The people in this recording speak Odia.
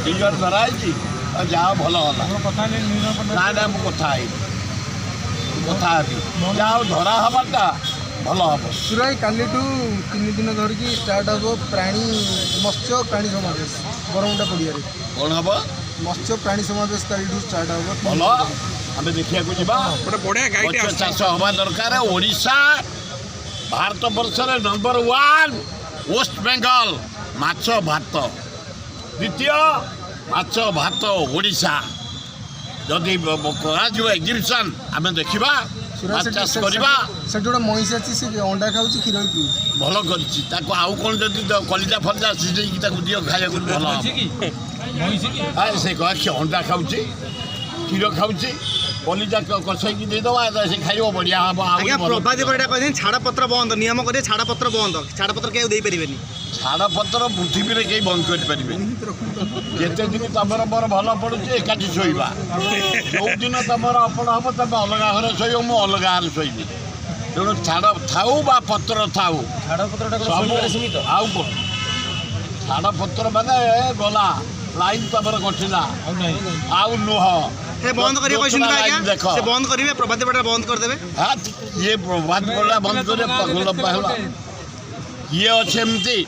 ବିଜୟ ଧରାହେଇଛି ଯାହା ଭଲ ହେଲା ନା ନା ମୁଁ କଥା ହେବି ଯାହା ଧରା ହେବାଟା ଭଲ ହେବ। ସୁରାଇ କାଲିଠୁ 3 ଦିନ ଧରିକି ଷ୍ଟାର୍ଟ ହେବ ପ୍ରାଣୀ ମତ୍ସ୍ୟ ପ୍ରାଣୀ ସମାବେଶ ବରମୁଣ୍ଡା ପଡ଼ିଆରେ। କ'ଣ ହେବ? ମତ୍ସ୍ୟ ପ୍ରାଣୀ ସମାବେଶ କାଲିଠୁ ଷ୍ଟାର୍ଟ ହେବ। ଭଲ ଆମେ ଦେଖିବାକୁ ଯିବା। ମତ୍ସ୍ୟ ଚାଷ ହେବା ଦରକାର। ଓଡ଼ିଶା ଭାରତ ବର୍ଷରେ ନମ୍ବର 1 ୱେଷ୍ଟ ବେଙ୍ଗଲ ମାଛ ଭାତ, ଦ୍ୱିତୀୟ ମାଛ ଭାତ ଓଡ଼ିଶା। ଯଦି କରାଯିବ ଏକ୍ଜିବିସନ୍ ଆମେ ଦେଖିବା, ମାଛ ଚାଷ କରିବା। ସେଠି ଗୋଟେ ମଇଁଷି ଅଛି, ସେ ଅଣ୍ଡା ଖାଉଛି, କ୍ଷୀର ପିଉଛି। ଭଲ କରିଛି ତାକୁ। ଆଉ କ'ଣ ଯଦି କଲିଜା ଫଲିଜା ସିଝେଇକି ତାକୁ ଦିଅ ଖାଇବାକୁ ଭଲ ହେବ। ସେ କହ ଅଣ୍ଡା ଖାଉଛି, କ୍ଷୀର ଖାଉଛି, କଲିଜା କଷେଇକି ଦେଇଦେବା, ସେ ଖାଇବ ବଢ଼ିଆ ହେବ। ପ୍ରଭାତୀ ପରିଡ଼ା କହିଛନ୍ତି ଛାଡ଼ପତ୍ର ବନ୍ଦ, ନିୟମ କରିବେ ଛାଡ଼ପତ୍ର ବନ୍ଦ, ଛାଡ଼ପତ୍ର କେହି ଦେଇପାରିବେନି। ଛାଡ଼ପତ୍ର ପୃଥିବୀରେ କେହି ବନ୍ଦ କରିପାରିବେନି। ଯେତେ ଦିନ ତମର ମୋର ଭଲ ପଡ଼ୁଛି ଏକାଠି ଶୋଇବା। ଯେଉଁଦିନ ତମର ଅପଡ଼ ହେବ ତମେ ଅଲଗା ଘରେ ଶୋଇବ, ମୁଁ ଅଲଗା ଘରେ ଶୋଇବି। ତେଣୁ ଛାଡ଼ ଥାଉ ବା ପତ୍ର ଥାଉ, ସବୁ ଆଉ କ'ଣ ଛାଡ଼ପତ୍ର ମାନେ ଗଲା ଲାଇନ୍ ତମର କଟିଲା ଆଉ ନୁହଁ। ବନ୍ଦ କରିବେ କହିଛନ୍ତି ଦେଖ, ସେ ବନ୍ଦ କରିବେ, ପ୍ରଭାତୀ ପରିଡ଼ା ବନ୍ଦ କରିଦେବେ। ଇଏ ପ୍ରଭାତୀ ପରିଡ଼ା ବନ୍ଦ କରିବେ? ପାଗଳ ହେଲା କିଏ ଅଛି ଏମିତି?